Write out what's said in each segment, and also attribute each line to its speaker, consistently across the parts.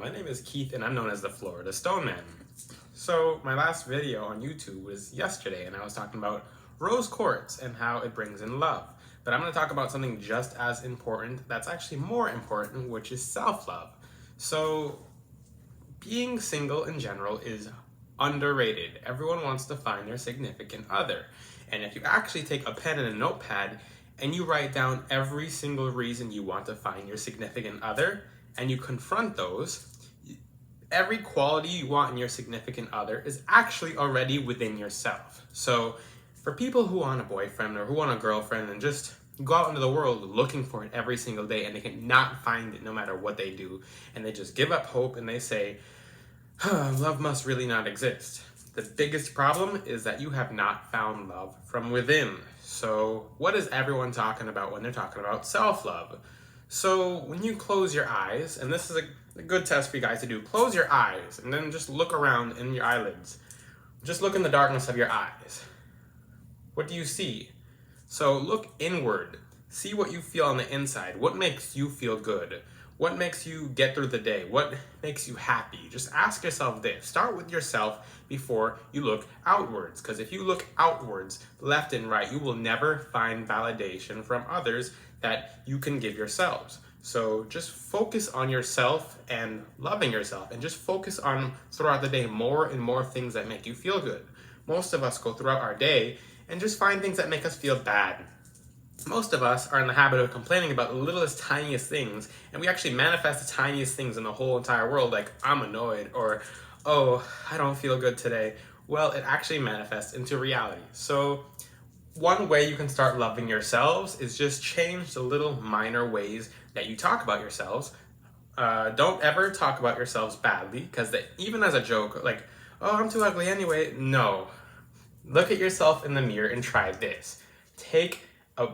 Speaker 1: my name is Keith and I'm known as the Florida Stone Man. So my last video on YouTube was yesterday and I was talking about rose quartz and how it brings in love. But I'm going to talk about something just as important that's actually more important, which is self-love. So being single in general is underrated. Everyone wants to find their significant other. And if you actually take a pen and a notepad and you write down every single reason you want to find your significant other, and you confront those, every quality you want in your significant other is actually already within yourself. So for people who want a boyfriend or who want a girlfriend and just go out into the world looking for it every single day and they cannot find it no matter what they do, and they just give up hope and they say, love must really not exist. The biggest problem is that you have not found love from within. So what is everyone talking about when they're talking about self-love? So when you close your eyes, and this is a good test for you guys to do, close your eyes and then just look around in your eyelids. Just look in the darkness of your eyes. What do you see? So look inward. See what you feel on the inside. What makes you feel good? What makes you get through the day? What makes you happy? Just ask yourself this. Start with yourself before you look outwards. Because if you look outwards, left and right, you will never find validation from others that you can give yourselves. So just focus on yourself and loving yourself, and just focus on throughout the day more and more things that make you feel good. Most of us go throughout our day and just find things that make us feel bad. Most of us are in the habit of complaining about the littlest, tiniest things, and we actually manifest the tiniest things in the whole entire world, like I'm annoyed, or oh, I don't feel good today. Well, it actually manifests into reality. So one way you can start loving yourselves is just change the little minor ways that you talk about yourselves. Don't ever talk about yourselves badly, because even as a joke, like, oh, I'm too ugly anyway. No. Look at yourself in the mirror and try this. Take a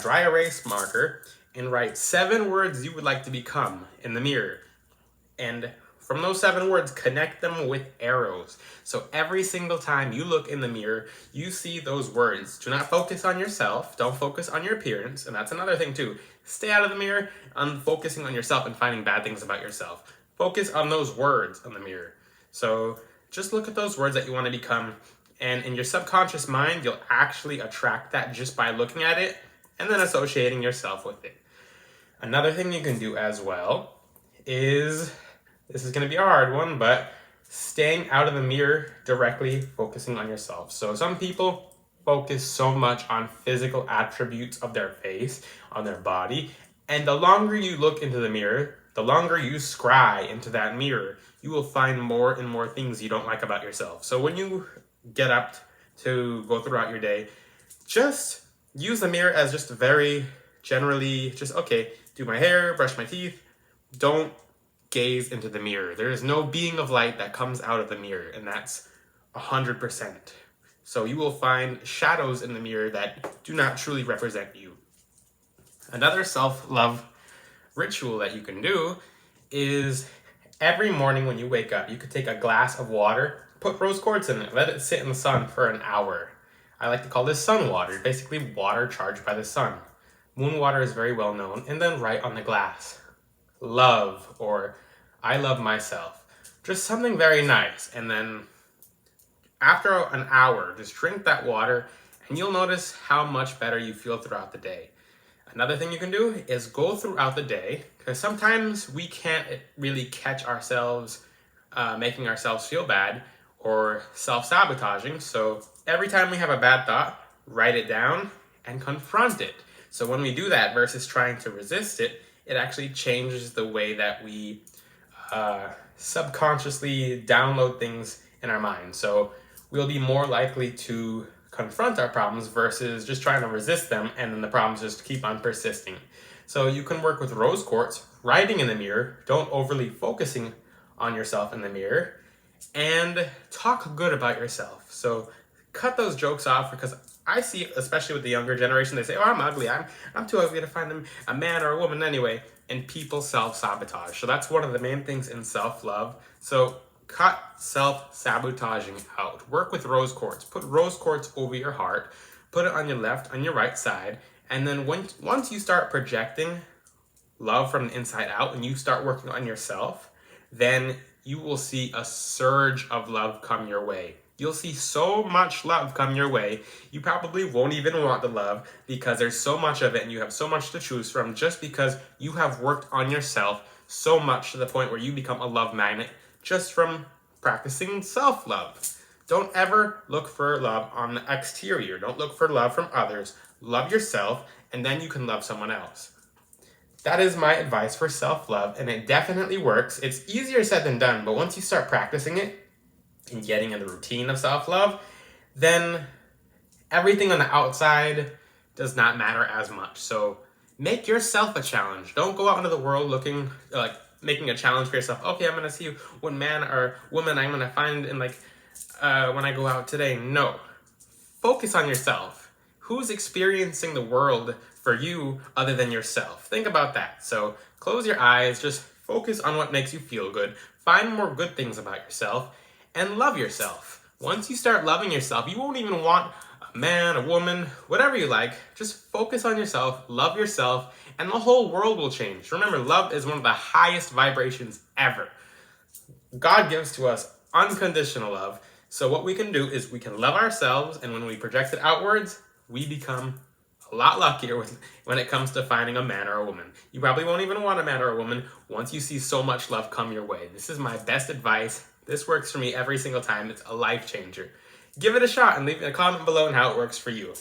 Speaker 1: dry erase marker and write 7 words you would like to become in the mirror. And from those 7 words, connect them with arrows. So every single time you look in the mirror, you see those words. Do not focus on yourself. Don't focus on your appearance. And that's another thing too. Stay out of the mirror on focusing on yourself and finding bad things about yourself. Focus on those words on the mirror. So just look at those words that you want to become. And in your subconscious mind, you'll actually attract that just by looking at it and then associating yourself with it. Another thing you can do as well is, this is going to be a hard one, but staying out of the mirror, directly focusing on yourself. So some people focus so much on physical attributes of their face, on their body, and the longer you look into the mirror, the longer you scry into that mirror, you will find more and more things you don't like about yourself. So when you get up to go throughout your day, just use the mirror as just very generally, just, okay, do my hair, brush my teeth. Don't gaze into the mirror. There is no being of light that comes out of the mirror, and that's 100%. So you will find shadows in the mirror that do not truly represent you. Another self-love ritual that you can do is every morning when you wake up, you could take a glass of water, put rose quartz in it, let it sit in the sun for an hour. I like to call this sun water, basically water charged by the sun. Moon water is very well known. And then write on the glass, love, or I love myself. Just something very nice. And then after an hour, just drink that water and you'll notice how much better you feel throughout the day. Another thing you can do is go throughout the day, because sometimes we can't really catch ourselves making ourselves feel bad or self-sabotaging. So every time we have a bad thought, write it down and confront it. So when we do that versus trying to resist it, it actually changes the way that we subconsciously download things in our mind. So we'll be more likely to confront our problems versus just trying to resist them, and then the problems just keep on persisting. So you can work with rose quartz, writing in the mirror, don't overly focusing on yourself in the mirror, and talk good about yourself. So cut those jokes off, because I see, especially with the younger generation, they say, oh, I'm ugly. I'm too ugly to find a man or a woman anyway. And people self-sabotage. So that's one of the main things in self-love. So cut self-sabotaging out. Work with rose quartz. Put rose quartz over your heart. Put it on your left, on your right side. And then once you start projecting love from the inside out and you start working on yourself, then you will see a surge of love come your way. You'll see so much love come your way, you probably won't even want the love because there's so much of it and you have so much to choose from just because you have worked on yourself so much to the point where you become a love magnet just from practicing self-love. Don't ever look for love on the exterior. Don't look for love from others. Love yourself, and then you can love someone else. That is my advice for self-love, and it definitely works. It's easier said than done, but once you start practicing it and getting in the routine of self-love, then everything on the outside does not matter as much. So make yourself a challenge. Don't go out into the world looking like making a challenge for yourself. Okay, I'm gonna see what man or woman I'm gonna find in when I go out today. No, focus on yourself. Who's experiencing the world for you other than yourself? Think about that. So close your eyes, just focus on what makes you feel good. Find more good things about yourself and love yourself. Once you start loving yourself, you won't even want a man, a woman, whatever you like. Just focus on yourself, love yourself, and the whole world will change. Remember, love is one of the highest vibrations ever. God gives to us unconditional love. So what we can do is we can love ourselves, and when we project it outwards, we become a lot luckier when it comes to finding a man or a woman. You probably won't even want a man or a woman once you see so much love come your way. This is my best advice. This works for me every single time. It's a life changer. Give it a shot and leave a comment below on how it works for you.